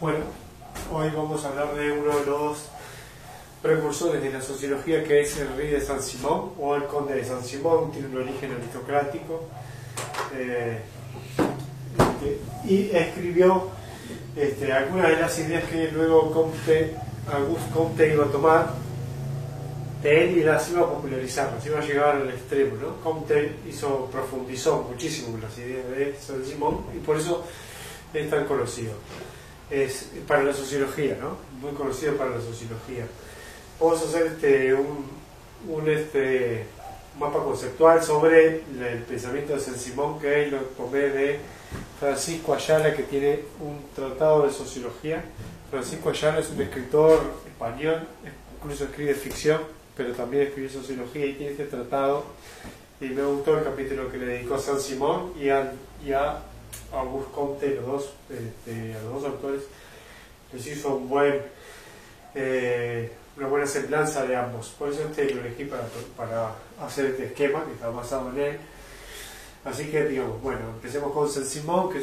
Bueno, hoy vamos a hablar de uno de los precursores de la sociología, que es el rey de Saint-Simon o el conde de Saint-Simon. Tiene un origen aristocrático y escribió algunas de las ideas que luego Auguste Comte iba a tomar de él y las iba a popularizar, las iba a llegar al extremo, ¿no? Comte profundizó muchísimo en las ideas de Saint-Simon y por eso es tan conocido. Es para la sociología, ¿no? Muy conocido para la sociología. Vamos a hacer un mapa conceptual sobre el pensamiento de Saint-Simon, que lo tomé de Francisco Ayala, que tiene un tratado de sociología. Francisco Ayala es un escritor español, incluso escribe ficción, pero también escribe sociología y tiene este tratado. Y me gustó el capítulo que le dedicó a Saint-Simon y a Auguste Comte, a los dos autores les hizo una buena semblanza de ambos. Por eso lo elegí para hacer este esquema que está basado en él. Así que, digamos, bueno, empecemos con Saint-Simon, que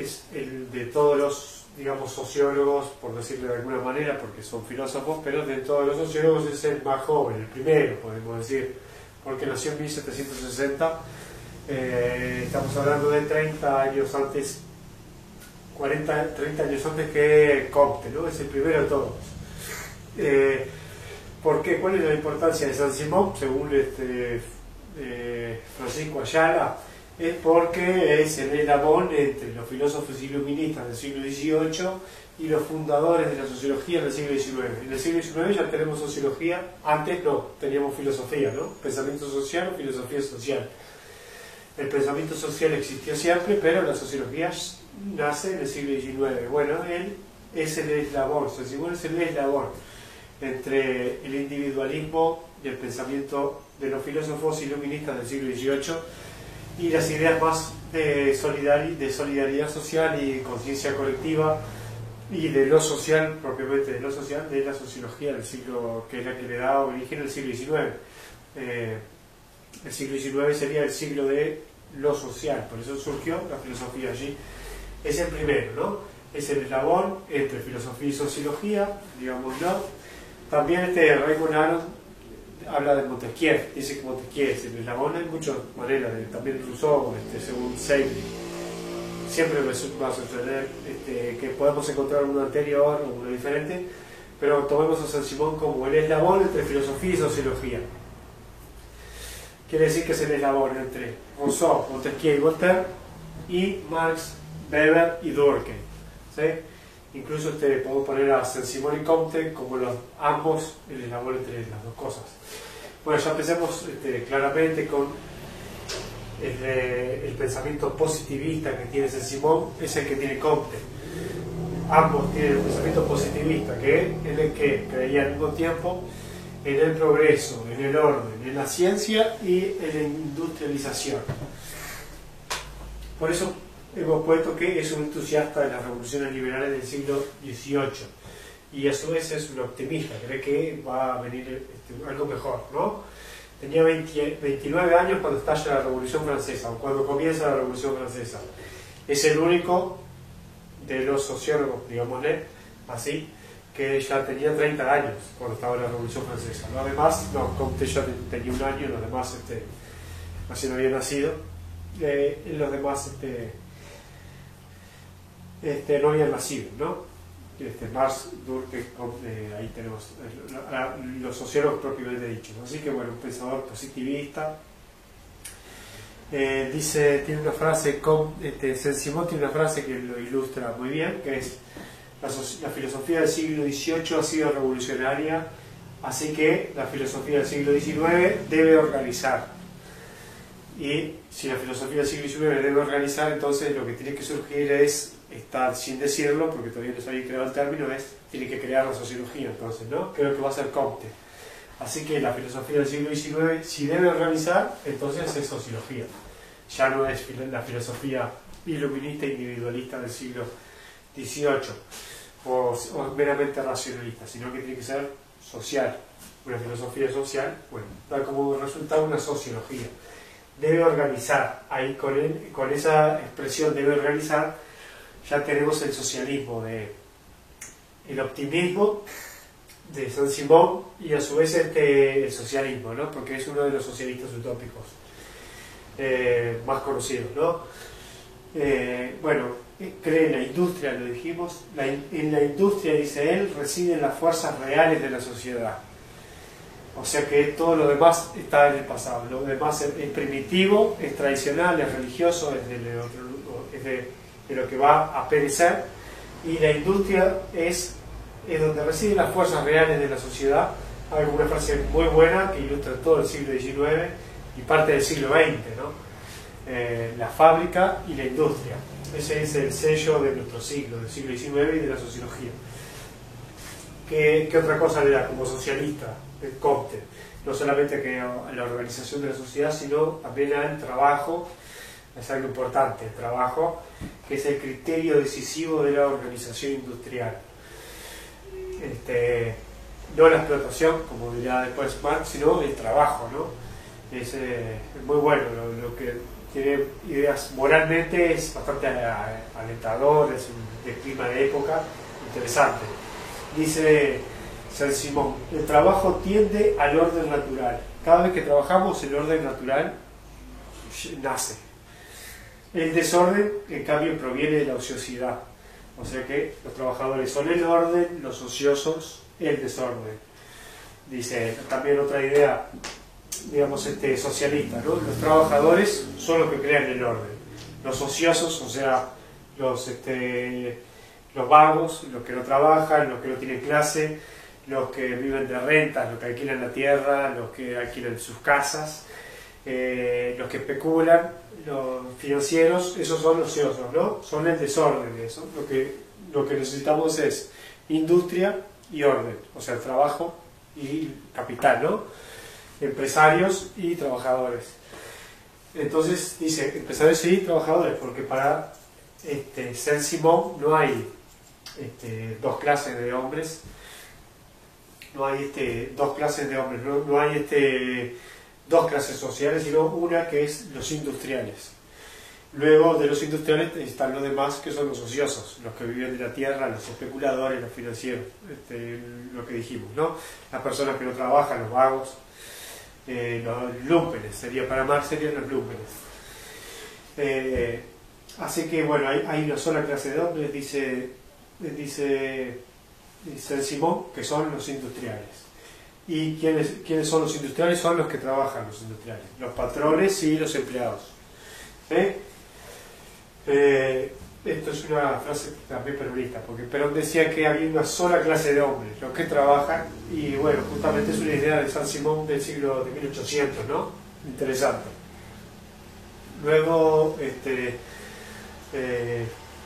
es el de todos los, digamos, sociólogos, por decirlo de alguna manera, porque son filósofos, pero de todos los sociólogos es el más joven, el primero, podemos decir, porque nació en 1760. Estamos hablando de 30 años antes, 30 años antes que Comte, ¿no? Es el primero de todos. ¿Por qué? ¿Cuál es la importancia de Saint-Simon? Según Francisco Ayala, es porque es el eslabón entre los filósofos iluministas del siglo XVIII y los fundadores de la sociología del siglo XIX. En el siglo XIX ya tenemos sociología, antes no, teníamos filosofía, ¿no? Pensamiento social o filosofía social. El pensamiento social existió siempre, pero la sociología nace en el siglo XIX. Bueno, él es el eslabón, Saint-Simon es el eslabón entre el individualismo y el pensamiento de los filósofos iluministas del siglo XVIII y las ideas más de solidaridad social y conciencia colectiva y de lo social, propiamente de lo social, de la sociología del siglo, que es la que le da origen al siglo XIX. El siglo XIX sería el siglo de lo social, por eso surgió la filosofía allí. Es el primero, ¿no? Es el eslabón entre filosofía y sociología, digámoslo. También Raymond Aron habla de Montesquieu, dice que Montesquieu es el eslabón. Hay muchas maneras, también Rousseau, según Seidel. Siempre va a suceder que podemos encontrar uno anterior o uno diferente, pero tomemos a Saint-Simon como el eslabón entre filosofía y sociología. Quiere decir que es el eslabón entre Rousseau, Montesquieu y Voltaire, y Marx, Weber y Durkheim, ¿sí? Incluso podemos poner a Saint-Simon y Comte como ambos el eslabón entre las dos cosas. Bueno, ya empecemos claramente con el pensamiento positivista que tiene Saint-Simon, es el que tiene Comte. Ambos tienen el pensamiento positivista, en el que creía al mismo tiempo en el progreso, en el orden, en la ciencia y en la industrialización. Por eso hemos puesto que es un entusiasta de las revoluciones liberales del siglo XVIII y a su vez es un optimista, cree que va a venir algo mejor, ¿no? Tenía 29 años cuando estalla la Revolución Francesa, o cuando comienza la Revolución Francesa. Es el único de los sociólogos, digámosle así, que ya tenía 30 años cuando estaba en la Revolución Francesa. Los demás, no, Comte ya tenía un año, los demás así no había nacido. Los demás no habían nacido, ¿no? Marx, Durkheim, ahí tenemos los sociólogos propiamente dichos. Así que bueno, un pensador positivista. Tiene una frase, Saint-Simon tiene una frase que lo ilustra muy bien, que es: la filosofía del siglo XVIII ha sido revolucionaria, así que la filosofía del siglo XIX debe organizar. Y si la filosofía del siglo XIX debe organizar, entonces lo que tiene que surgir es, sin decirlo, porque todavía no se había creado el término, tiene que crear la sociología, entonces, ¿no? Creo que va a ser Comte. Así que la filosofía del siglo XIX, si debe organizar, entonces es sociología. Ya no es la filosofía iluminista e individualista del siglo XVIII o meramente racionalista, sino que tiene que ser social, una filosofía social, bueno, da como resultado una sociología. Debe organizar, ahí con esa expresión debe organizar, ya tenemos el socialismo de el optimismo de Saint-Simon y a su vez el socialismo, ¿no? Porque es uno de los socialistas utópicos más conocidos, ¿no? Bueno, cree en la industria, lo dijimos, en la industria, dice él, residen las fuerzas reales de la sociedad. O sea que todo lo demás está en el pasado, lo demás es primitivo, es tradicional, es religioso, es de lo que va a perecer, y la industria es donde residen las fuerzas reales de la sociedad. Hay una frase muy buena que ilustra todo el siglo XIX y parte del siglo XX, ¿no? La fábrica y la industria. Ese es el sello de nuestro siglo, del siglo XIX y de la sociología. ¿Qué otra cosa le da como socialista el Comte? No solamente que a la organización de la sociedad, sino también al trabajo. Es algo importante, el trabajo, que es el criterio decisivo de la organización industrial. No la explotación, como dirá después Marx, sino el trabajo, ¿no? Es muy bueno, lo que tiene ideas moralmente es bastante alentador, es un clima de época interesante. Dice Saint-Simon, el trabajo tiende al orden natural. Cada vez que trabajamos, el orden natural nace. El desorden, en cambio, proviene de la ociosidad. O sea que los trabajadores son el orden, los ociosos el desorden. Dice también otra idea, digamos, socialista, ¿no? Los trabajadores son los que crean el orden. Los ociosos, o sea, los vagos, los que no trabajan, los que no tienen clase, los que viven de rentas, los que alquilan la tierra, los que alquilan sus casas, los que especulan, los financieros, esos son los ociosos, ¿no? Son el desorden, eso. Lo que necesitamos es industria y orden, o sea, trabajo y capital, ¿no? Empresarios y trabajadores. Entonces dice empresarios y trabajadores, porque para Saint-Simon no hay dos clases de hombres, no hay dos clases de hombres, no hay dos clases sociales, sino una que es los industriales. Luego de los industriales están los demás, que son los ociosos, los que viven de la tierra, los especuladores, los financieros, lo que dijimos, ¿no? Las personas que no trabajan, los vagos, los lúmpenes, para Marx serían los lúmpenes. Así que bueno, hay una sola clase de hombres, dice Saint-Simon, que son los industriales. ¿Y quiénes son los industriales? Son los que trabajan, los industriales, los patrones y los empleados. Esto es una frase también peronista, porque Perón decía que había una sola clase de hombres, los que trabajan, y bueno, justamente es una idea de Saint-Simon del siglo de 1800, ¿no? Interesante. Luego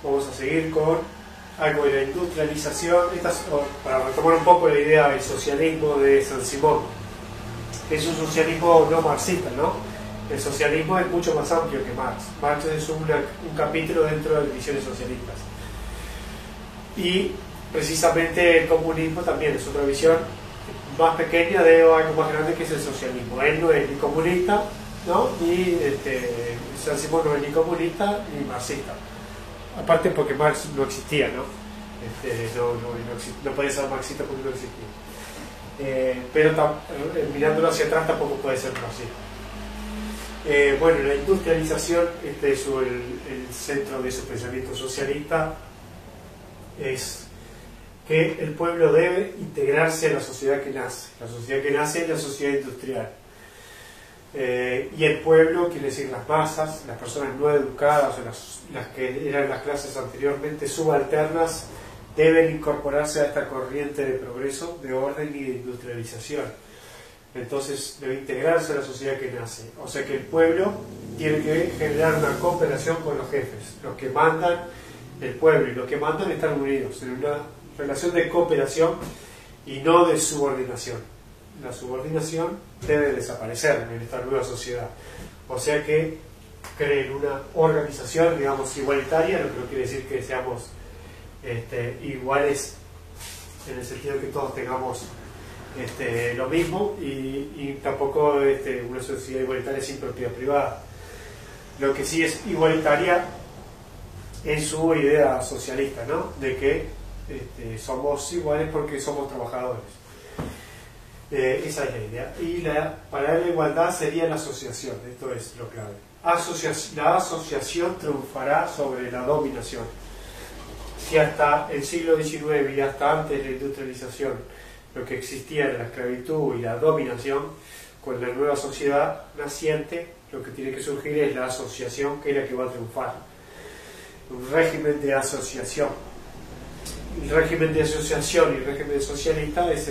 vamos a seguir con algo de la industrialización. Para retomar un poco la idea del socialismo de Saint-Simon, es un socialismo no marxista, ¿no? El socialismo es mucho más amplio que Marx. Marx es un capítulo dentro de las visiones socialistas. Y precisamente el comunismo también es otra visión más pequeña de algo más grande, que es el socialismo. Él no es ni comunista, ¿no? Y Saint-Simon no es ni comunista ni marxista. Aparte porque Marx no existía, ¿no? No podía ser marxista porque no existía. Pero mirándolo hacia atrás tampoco puede ser marxista. Bueno, la industrialización, es el centro de su pensamiento socialista, es que el pueblo debe integrarse a la sociedad que nace. La sociedad que nace es la sociedad industrial. Y el pueblo quiere decir las masas, las personas no educadas, o las que eran las clases anteriormente subalternas, deben incorporarse a esta corriente de progreso, de orden y de industrialización. Entonces debe integrarse a la sociedad que nace. O sea que el pueblo tiene que generar una cooperación con los jefes. Los que mandan, el pueblo y los que mandan están unidos en una relación de cooperación y no de subordinación. La subordinación debe desaparecer en esta nueva sociedad. O sea que creen una organización, digamos, igualitaria, lo que no quiere decir que seamos iguales en el sentido de que todos tengamos lo mismo, y tampoco una sociedad igualitaria sin propiedad privada. Lo que sí es igualitaria es su idea socialista, ¿no? De que somos iguales porque somos trabajadores. Esa es la idea. Y para él la igualdad sería la asociación, esto es lo clave. La asociación triunfará sobre la dominación. Si hasta el siglo XIX y hasta antes de la industrialización lo que existía era la esclavitud y la dominación, con la nueva sociedad naciente lo que tiene que surgir es la asociación, que es la que va a triunfar. Un régimen de asociación. El régimen de asociación y el régimen socialista es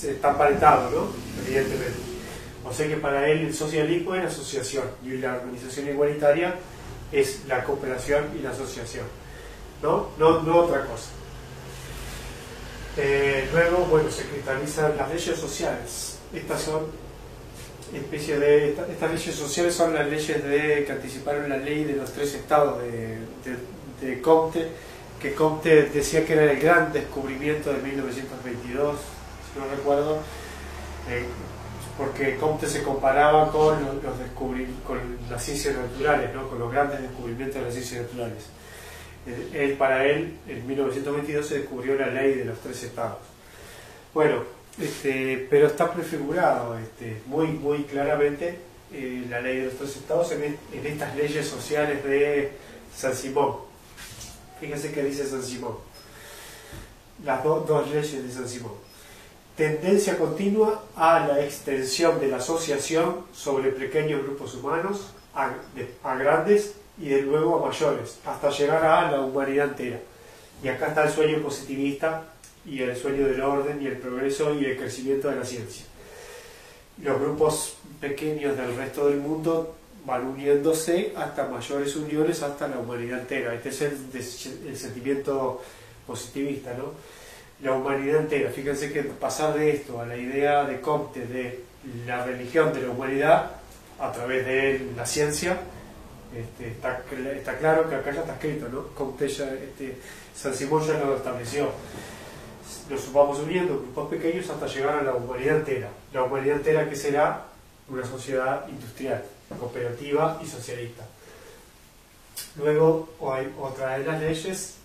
está emparentado, ¿no? Evidentemente. O sea que para él el socialismo es la asociación y la organización igualitaria es la cooperación y la asociación, ¿no? No otra cosa. Luego, bueno, se cristalizan las leyes sociales. Estas leyes sociales son las leyes que anticiparon la ley de los 3 estados de Comte, que Comte decía que era el gran descubrimiento de 1922, si no recuerdo, porque Comte se comparaba con las ciencias naturales, ¿no? Con los grandes descubrimientos de las ciencias naturales. Para él, en 1922 se descubrió la ley de los 3 estados. Bueno, pero está prefigurado muy claramente la ley de los 3 estados en estas leyes sociales de Saint-Simon. Fíjense que dice Saint-Simon. Las dos leyes de Saint-Simon. Tendencia continua a la extensión de la asociación sobre pequeños grupos humanos, a grandes y de luego a mayores, hasta llegar a la humanidad entera. Y acá está el sueño positivista y el sueño del orden y el progreso y el crecimiento de la ciencia. Los grupos pequeños del resto del mundo van uniéndose hasta mayores uniones, hasta la humanidad entera. Este es el sentimiento positivista, ¿no? La humanidad entera. Fíjense que pasar de esto a la idea de Comte de la religión de la humanidad a través de la ciencia, está claro que acá ya está escrito, ¿no? Comte Saint-Simon ya lo estableció. Nos vamos uniendo grupos pequeños hasta llegar a la humanidad entera. La humanidad entera que será una sociedad industrial, cooperativa y socialista. Luego hay otra de las leyes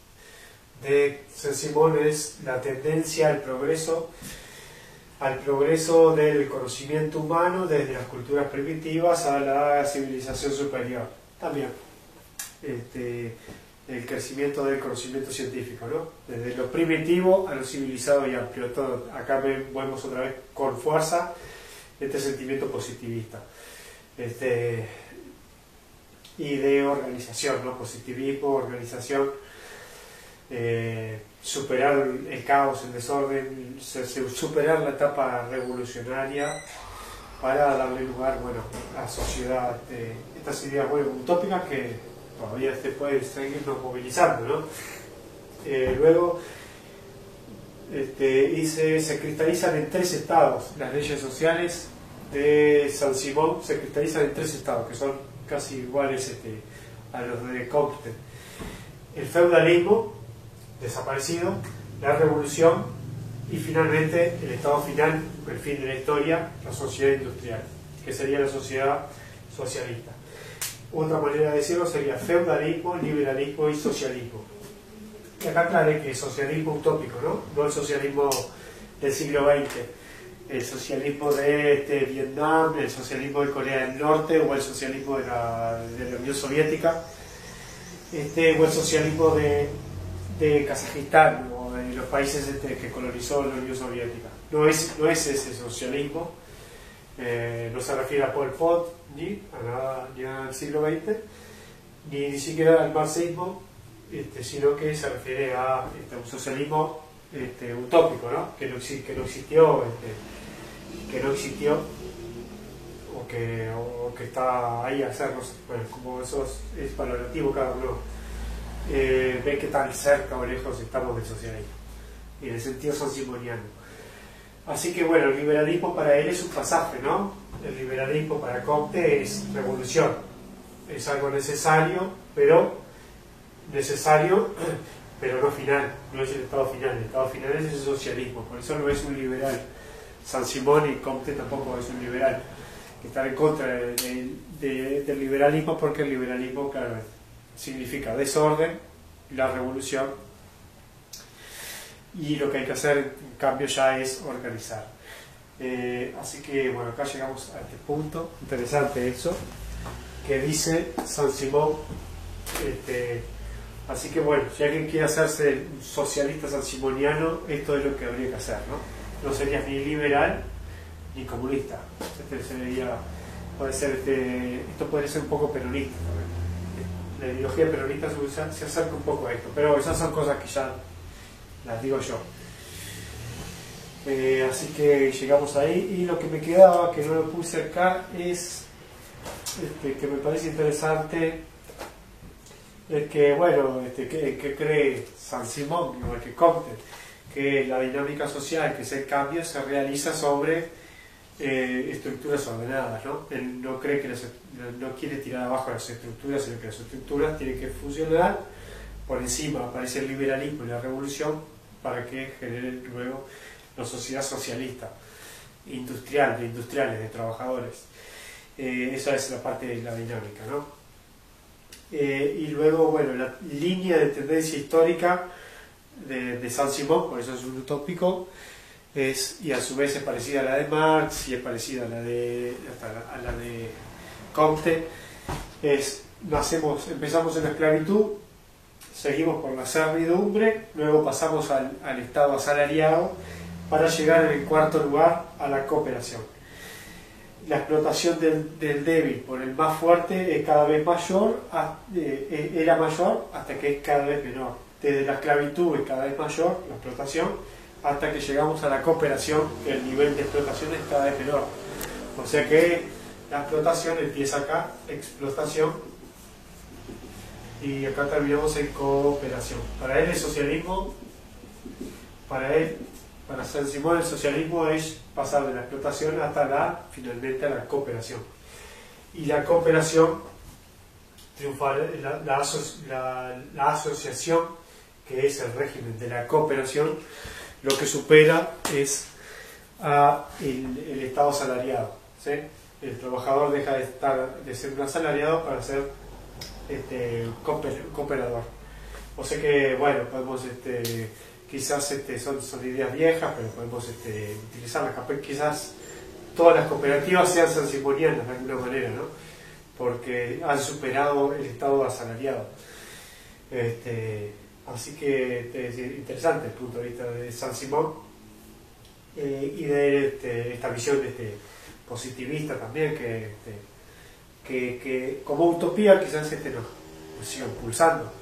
de Saint-Simon, es la tendencia al progreso del conocimiento humano desde las culturas primitivas a la civilización superior. También el crecimiento del conocimiento científico, ¿no? Desde lo primitivo a lo civilizado y amplio. Acá vemos otra vez con fuerza este sentimiento positivista. Y de organización, ¿no? Positivismo, organización, superar el caos, el desorden, superar la etapa revolucionaria para darle lugar, bueno, a la sociedad, estas ideas, bueno, utópicas que todavía se pueden seguirnos movilizando, ¿no? Luego se cristalizan en 3 estados. Las leyes sociales de Saint-Simon se cristalizan en 3 estados que son casi iguales a los de Comte. El feudalismo desaparecido, la revolución y finalmente el estado final, el fin de la historia, la sociedad industrial, que sería la sociedad socialista. Otra manera de decirlo sería feudalismo, liberalismo y socialismo. Y acá aclaré que es socialismo utópico, ¿no? No el socialismo del siglo XX, el socialismo de Vietnam, el socialismo de Corea del Norte o el socialismo de la Unión Soviética, o el socialismo de Kazajistán o de los países que colonizó la Unión Soviética. No es ese socialismo, no se refiere a Pol Pot ni al siglo XX, ni siquiera al marxismo, sino que se refiere a un socialismo utópico, ¿no? que no existió o que está ahí a hacernos, bueno, como eso es valorativo cada uno. Ve que tan cerca o lejos estamos del socialismo y en el sentido saint-simoniano. Así que bueno, el liberalismo para él es un pasaje, ¿no? El liberalismo para Comte es revolución, es algo necesario, pero no final, no es el estado final. El estado final es el socialismo, por eso no es un liberal. Saint-Simon y Comte tampoco es un liberal, que está en contra del liberalismo, porque el liberalismo, claro, significa desorden, la revolución, y lo que hay que hacer en cambio ya es organizar. Así que bueno, acá llegamos a este punto interesante eso que dice Saint-Simon. Así que bueno, si alguien quiere hacerse un socialista sansimoniano, esto es lo que habría que hacer, ¿no? No serías ni liberal ni comunista. Puede ser esto podría ser un poco peronista también. La ideología peronista se acerca un poco a esto, pero esas son cosas que ya las digo yo. Así que llegamos ahí, y lo que me quedaba, que no lo puse acá, es que me parece interesante, es que bueno, que cree Saint-Simon, igual que Comte, que la dinámica social, que es el cambio, se realiza sobre estructuras ordenadas, ¿no? Él no cree que no quiere tirar abajo las estructuras, sino que las estructuras tienen que funcionar. Por encima aparece el liberalismo y la revolución para que genere luego la sociedad socialista, industrial, de industriales, de trabajadores. Esa es la parte de la dinámica, ¿no? Y luego, bueno, la línea de tendencia histórica de Saint-Simon, por eso es un utópico, y a su vez es parecida a la de Marx y es parecida a la de Comte. Empezamos en la esclavitud, seguimos por la servidumbre, luego pasamos al estado asalariado para llegar en el cuarto lugar a la cooperación. La explotación del débil por el más fuerte es cada vez mayor, era mayor hasta que es cada vez menor. Desde la esclavitud es cada vez mayor la explotación, hasta que llegamos a la cooperación, que el nivel de explotación es cada vez menor. O sea que la explotación empieza acá, explotación, y acá terminamos en cooperación. Para él el socialismo, para Saint-Simon el socialismo es pasar de la explotación hasta finalmente a la cooperación. Y la cooperación triunfal, la asociación, que es el régimen de la cooperación, lo que supera es el estado asalariado, ¿sí? El trabajador deja de ser un asalariado para ser cooperador. O sea que, bueno, podemos, quizás son ideas viejas, pero podemos utilizarlas. Quizás todas las cooperativas sean saint-simonianas de alguna manera, ¿no? Porque han superado el estado asalariado. Así que es interesante el punto de vista de Saint-Simon, y de esta visión positivista también, que como utopía quizás nos siga impulsando.